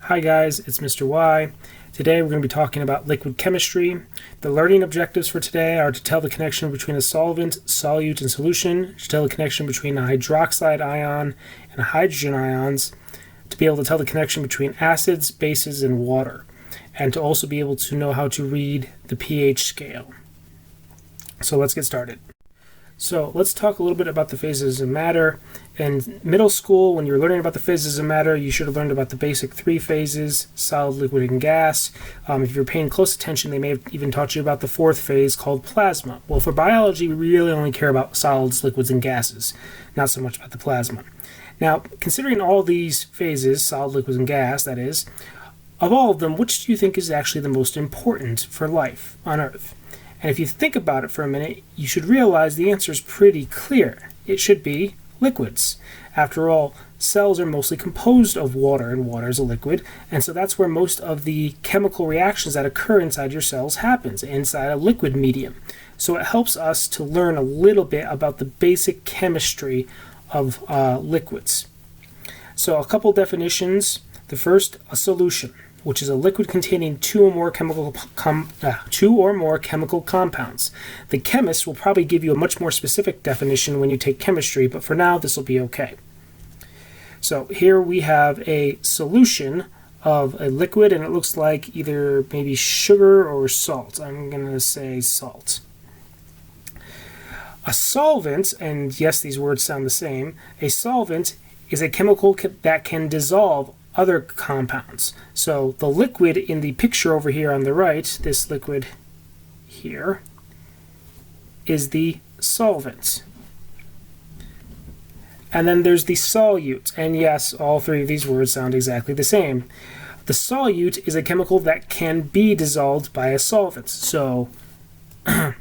Hi guys, it's Mr. Y. Today we're going to be talking about liquid chemistry. The learning objectives for today are to tell the connection between a solvent, solute, and solution, to tell the connection between a hydroxide ion and hydrogen ions, to be able to tell the connection between acids, bases, and water, and to also be able to know how to read the pH scale. So let's get started. So let's talk a little bit about the phases of matter. In middle school, when you're learning about the phases of matter, you should have learned about the basic three phases: solid, liquid, and gas. If you're paying close attention, they may have even taught you about the fourth phase called plasma. Well, for biology, we really only care about solids, liquids, and gases, not so much about the plasma. Now, considering all these phases, solid, liquids, and gas, that is, of all of them, which do you think is actually the most important for life on Earth? And if you think about it for a minute, you should realize the answer is pretty clear. It should be liquids. After all, cells are mostly composed of water, and water is a liquid, and so that's where most of the chemical reactions that occur inside your cells happens, inside a liquid medium. So it helps us to learn a little bit about the basic chemistry of liquids. So a couple definitions. The first, a solution, which is a liquid containing two or more chemical compounds. The chemist will probably give you a much more specific definition when you take chemistry, but for now this will be okay. So here we have a solution of a liquid, and it looks like either maybe sugar or salt. I'm going to say salt. A solvent, and yes, these words sound the same, a solvent is a chemical that can dissolve other compounds. So the liquid in the picture over here on the right, this liquid here, is the solvent. And then there's the solute. And yes, all three of these words sound exactly the same. The solute is a chemical that can be dissolved by a solvent. So the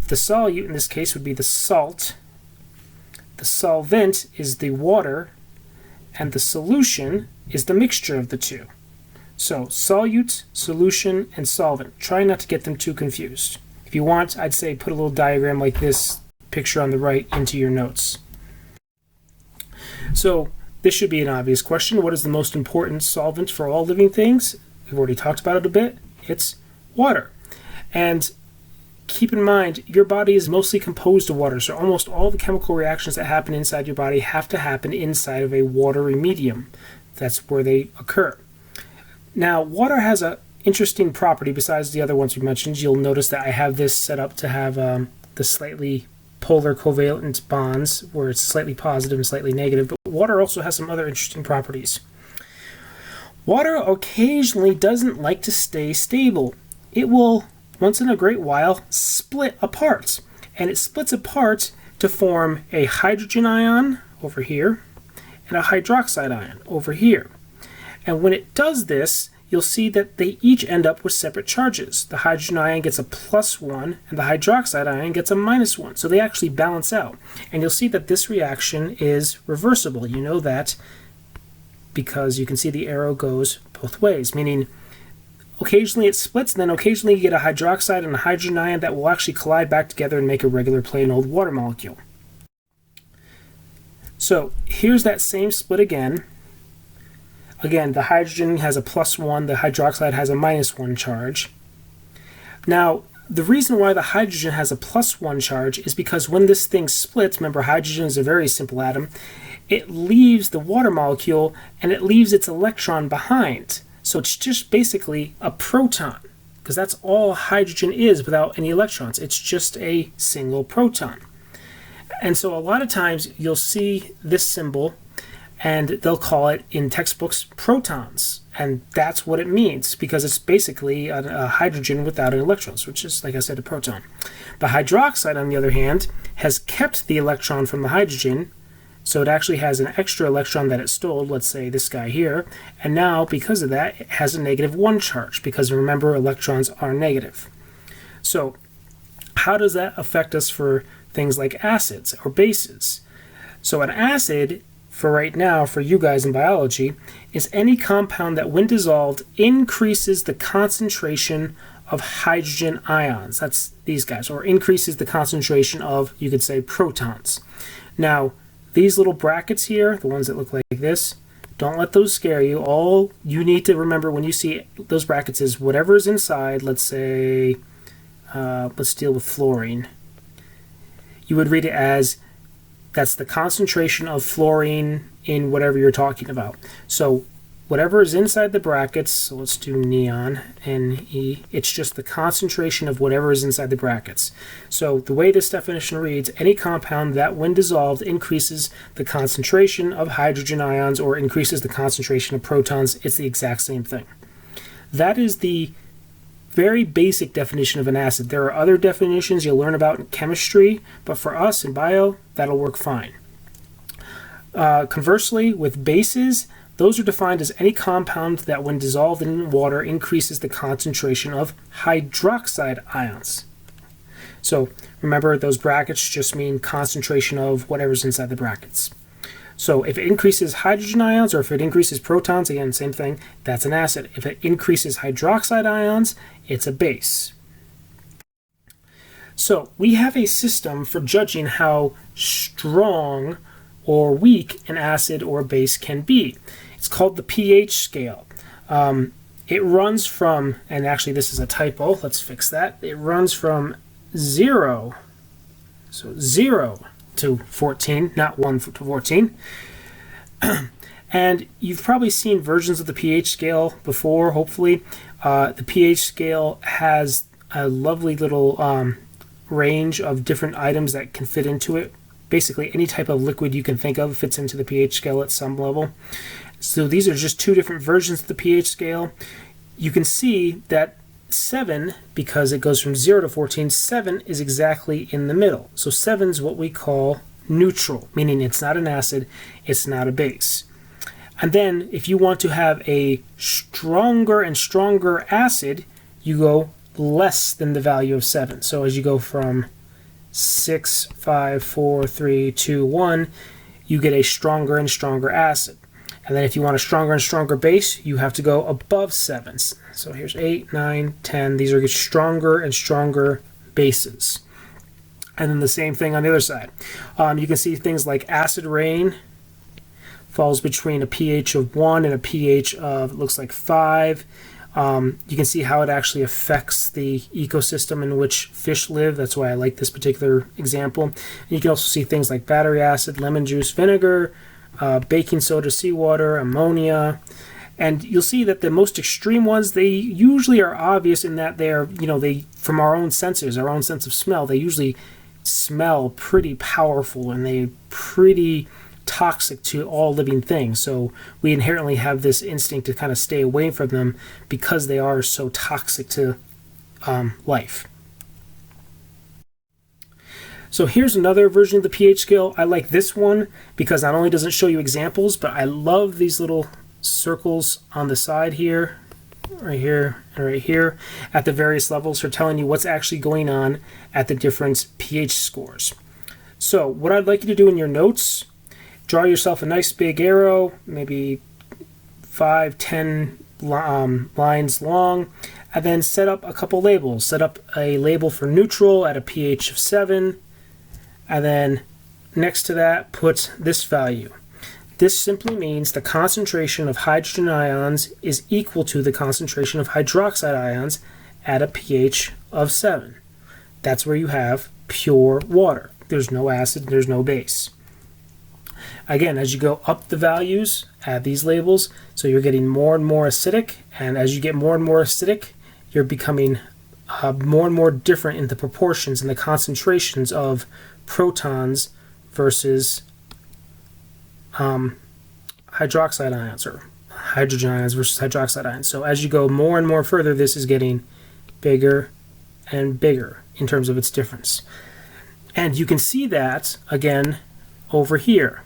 solute in this case would be the salt. The solvent is the water. And the solution is the mixture of the two. So solute, solution, and solvent. Try not to get them too confused. If you want, I'd say put a little diagram like this picture on the right into your notes. So this should be an obvious question. What is the most important solvent for all living things? We've already talked about it a bit. It's water. And keep in mind, your body is mostly composed of water, so almost all the chemical reactions that happen inside your body have to happen inside of a watery medium. That's where they occur. Now, water has an interesting property besides the other ones we mentioned. You'll notice that I have this set up to have the slightly polar covalent bonds, where it's slightly positive and slightly negative, but water also has some other interesting properties. Water occasionally doesn't like to stay stable. It will once in a great while split apart, and it splits apart to form a hydrogen ion over here and a hydroxide ion over here. And when it does this, you'll see that they each end up with separate charges. The hydrogen ion gets a +1 and the hydroxide ion gets a -1, so they actually balance out. And you'll see that this reaction is reversible. You know that because you can see the arrow goes both ways, meaning occasionally it splits, and then occasionally you get a hydroxide and a hydrogen ion that will actually collide back together and make a regular plain old water molecule. So here's that same split again. Again, the hydrogen has a +1, the hydroxide has a -1 charge. Now, the reason why the hydrogen has a +1 charge is because when this thing splits, remember hydrogen is a very simple atom, it leaves the water molecule and it leaves its electron behind. So it's just basically a proton, because that's all hydrogen is without any electrons. It's just a single proton. And so a lot of times you'll see this symbol, and they'll call it in textbooks protons. And that's what it means, because it's basically a hydrogen without electrons, which is, like I said, a proton. The hydroxide, on the other hand, has kept the electron from the hydrogen, so it actually has an extra electron that it stole, let's say this guy here, and now because of that it has a -1 charge, because remember, electrons are negative. So how does that affect us for things like acids or bases? So an acid, for right now, for you guys in biology, is any compound that when dissolved increases the concentration of hydrogen ions. That's these guys, or increases the concentration of, you could say, protons. Now, these little brackets here, the ones that look like this, Don't let those scare you. All you need to remember when you see those brackets is whatever is inside. Let's say, let's deal with fluorine. You would read it as that's the concentration of fluorine in whatever you're talking about. So whatever is inside the brackets, so let's do neon, Ne, it's just the concentration of whatever is inside the brackets. So the way this definition reads, any compound that when dissolved increases the concentration of hydrogen ions or increases the concentration of protons, it's the exact same thing. That is the very basic definition of an acid. There are other definitions you'll learn about in chemistry, but for us in bio, that'll work fine. Conversely, with bases, those are defined as any compound that when dissolved in water increases the concentration of hydroxide ions. So remember, those brackets just mean concentration of whatever's inside the brackets. So if it increases hydrogen ions or if it increases protons, again, same thing, that's an acid. If it increases hydroxide ions, it's a base. So we have a system for judging how strong or weak an acid or a base can be. It's called the pH scale. It runs from, and actually this is a typo, let's fix that. It runs from 0, so 0 to 14, not 1 to 14. And you've probably seen versions of the pH scale before, hopefully. The pH scale has a lovely little range of different items that can fit into it. Basically, any type of liquid you can think of fits into the pH scale at some level. So these are just two different versions of the pH scale. You can see that 7, because it goes from 0 to 14, 7 is exactly in the middle. So 7 is what we call neutral, meaning it's not an acid, it's not a base. And then if you want to have a stronger and stronger acid, you go less than the value of 7. So as you go from 6, 5, 4, 3, 2, 1, you get a stronger and stronger acid. And then if you want a stronger and stronger base, you have to go above 7. So here's 8, 9, 10. These are stronger and stronger bases. And then the same thing on the other side. You can see things like acid rain falls between a pH of 1 and a pH of, it looks like 5. You can see how it actually affects the ecosystem in which fish live. That's why I like this particular example. And you can also see things like battery acid, lemon juice, vinegar, baking soda, seawater, ammonia. And you'll see that the most extreme ones, they usually are obvious in that they're, they, from our own senses, our own sense of smell, they usually smell pretty powerful and they're pretty toxic to all living things. So we inherently have this instinct to kind of stay away from them because they are so toxic to life. So here's another version of the pH scale. I like this one because not only does it show you examples, but I love these little circles on the side here, right here, and right here at the various levels for telling you what's actually going on at the different pH scores. So what I'd like you to do in your notes, draw yourself a nice big arrow, maybe 5, 10 lines long, and then set up a couple labels. Set up a label for neutral at a pH of 7, and then next to that put this value. This simply means the concentration of hydrogen ions is equal to the concentration of hydroxide ions at a pH of 7. That's where you have pure water. There's no acid, there's no base. Again, as you go up the values, add these labels, so you're getting more and more acidic, and as you get more and more acidic, you're becoming more and more different in the proportions and the concentrations of protons versus hydroxide ions, or hydrogen ions versus hydroxide ions. So as you go more and more further, this is getting bigger and bigger in terms of its difference. And you can see that, again, over here.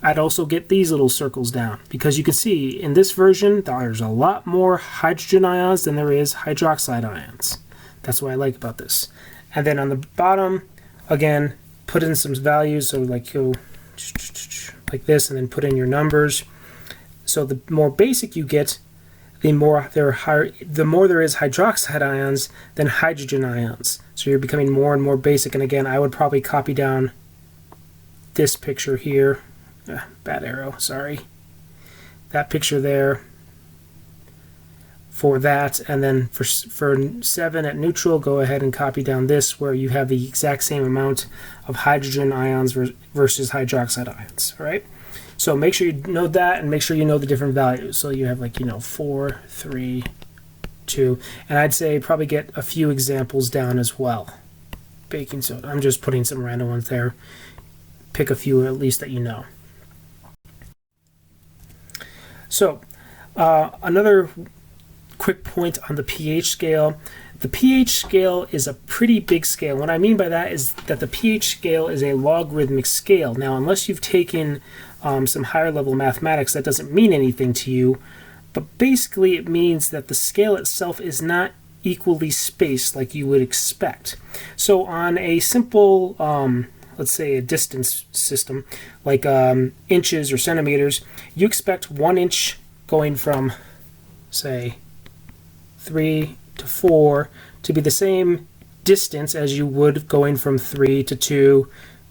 I'd also get these little circles down because you can see in this version there's a lot more hydrogen ions than there is hydroxide ions. That's what I like about this. And then on the bottom, again, put in some values, so like go like this and then put in your numbers. So the more basic you get, the more there is hydroxide ions than hydrogen ions. So you're becoming more and more basic. And again, I would probably copy down this picture here. Bad arrow, sorry. that picture there for that, and then for 7 at neutral, go ahead and copy down this where you have the exact same amount of hydrogen ions versus hydroxide ions. All right, so make sure you know that, and make sure you know the different values. So you have, like, 4, 3, 2, and I'd say probably get a few examples down as well. Baking soda, I'm just putting some random ones there. Pick a few at least that you know. So another quick point on the pH scale. The pH scale is a pretty big scale. What I mean by that is that the pH scale is a logarithmic scale. Now, unless you've taken some higher level mathematics, that doesn't mean anything to you, but basically it means that the scale itself is not equally spaced like you would expect. So on a simple, let's say a distance system, like inches or centimeters, you expect 1 inch going from, say, 3 to 4 to be the same distance as you would going from 3 to 2,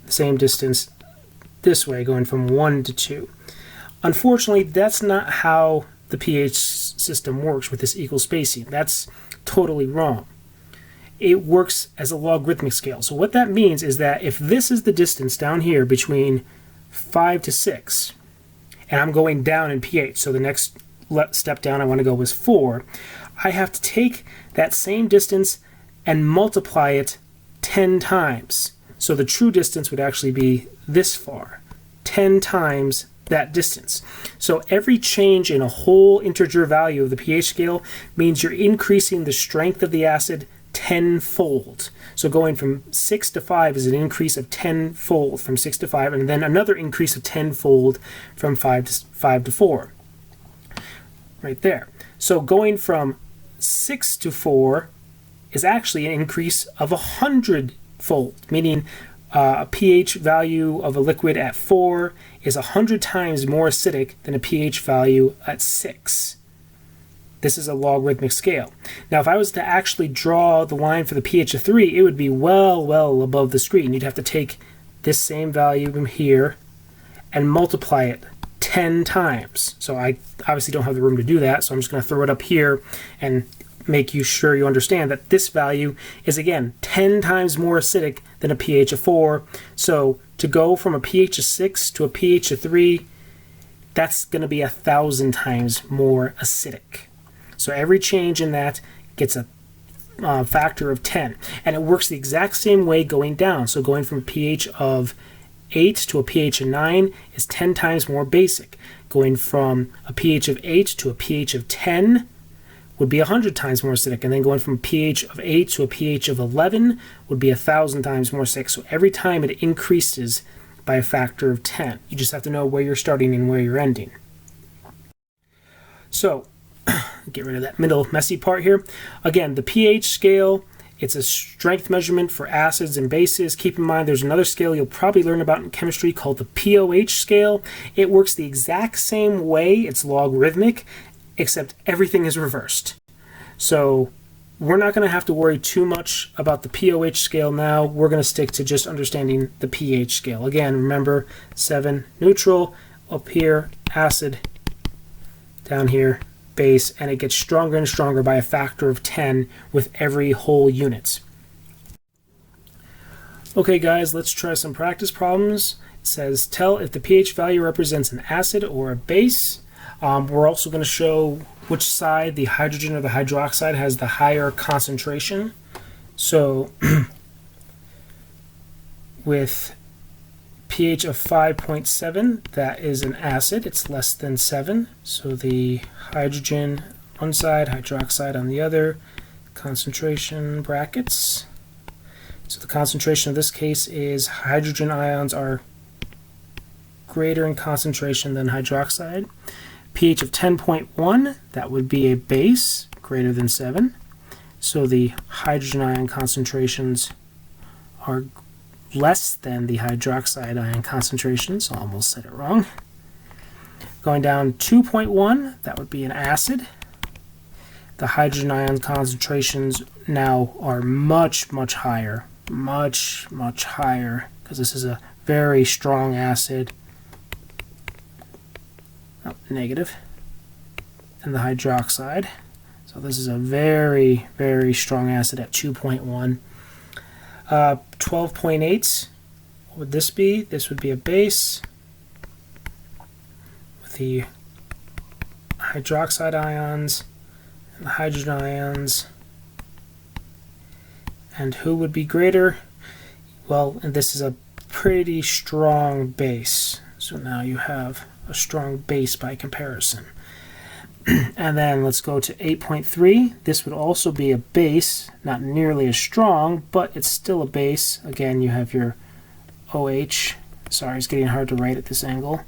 the same distance this way, going from 1 to 2. Unfortunately, that's not how the pH system works with this equal spacing. That's totally wrong. It works as a logarithmic scale. So what that means is that if this is the distance down here between 5 to 6, and I'm going down in pH, so the next step down I want to go was 4, I have to take that same distance and multiply it 10 times. So the true distance would actually be this far, 10 times that distance. So every change in a whole integer value of the pH scale means you're increasing the strength of the acid tenfold. So going from 6 to 5 is an increase of tenfold from 6 to 5, and then another increase of tenfold from 5 to 4. Right there. So going from 6 to 4 is actually an increase of 100-fold, meaning a pH value of a liquid at 4 is 100 times more acidic than a pH value at 6. This is a logarithmic scale. Now, if I was to actually draw the line for the pH of 3, it would be well above the screen. You'd have to take this same value from here and multiply it 10 times. So I obviously don't have the room to do that, so I'm just going to throw it up here and make you sure you understand that this value is, again, 10 times more acidic than a pH of 4. So to go from a pH of 6 to a pH of 3, that's going to be 1,000 times more acidic. So every change in that gets a factor of 10. And it works the exact same way going down. So going from a pH of 8 to a pH of 9 is 10 times more basic. Going from a pH of 8 to a pH of 10 would be 100 times more acidic, and then going from a pH of 8 to a pH of 11 would be 1,000 times more acidic. So every time it increases by a factor of 10. You just have to know where you're starting and where you're ending. So get rid of that middle messy part here. Again, the pH scale, it's a strength measurement for acids and bases. Keep in mind there's another scale you'll probably learn about in chemistry called the pOH scale. It works the exact same way. It's logarithmic, except everything is reversed. So we're not going to have to worry too much about the pOH scale now. We're going to stick to just understanding the pH scale. Again, remember 7 neutral, up here acid, down here base, and it gets stronger and stronger by a factor of 10 with every whole unit. Okay guys, let's try some practice problems. It says tell if the pH value represents an acid or a base. We're also going to show which side, the hydrogen or the hydroxide, has the higher concentration. So with pH of 5.7, that is an acid. It's less than 7. So the hydrogen one side, hydroxide on the other, concentration brackets. So the concentration of this case is hydrogen ions are greater in concentration than hydroxide. pH of 10.1, that would be a base greater than 7. So the hydrogen ion concentrations are less than the hydroxide ion concentrations. I almost said it wrong. Going down 2.1, that would be an acid. The hydrogen ion concentrations now are much higher. Much higher, because this is a very strong acid. Oh, negative. and the hydroxide. So this is a very, very strong acid at 2.1. 12.8, what would this be? This would be a base with the hydroxide ions and the hydrogen ions. And who would be greater? Well, and this is a pretty strong base. So now you have a strong base by comparison. And then let's go to 8.3. This would also be a base, not nearly as strong, but it's still a base. Again, you have your OH. Sorry, it's getting hard to write at this angle.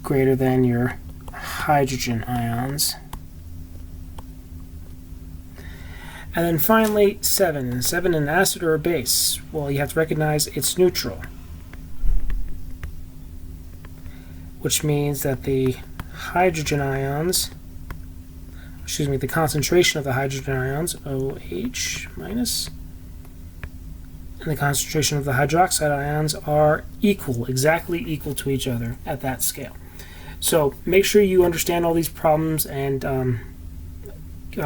Greater than your hydrogen ions. And then finally, 7. 7 an acid or a base? Well, you have to recognize it's neutral, which means that the hydrogen ions, the concentration of the hydrogen ions, OH minus, and the concentration of the hydroxide ions are exactly equal to each other at that scale. So make sure you understand all these problems, and you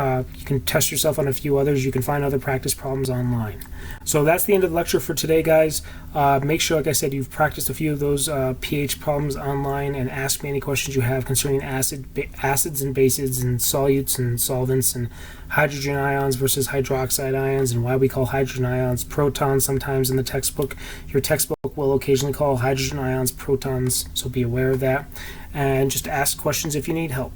can test yourself on a few others. You can find other practice problems online. So that's the end of the lecture for today, guys. Make sure, like I said, you've practiced a few of those pH problems online, and ask me any questions you have concerning acids and bases and solutes and solvents and hydrogen ions versus hydroxide ions, and why we call hydrogen ions protons sometimes in the textbook. Your textbook will occasionally call hydrogen ions protons, so be aware of that. And just ask questions if you need help.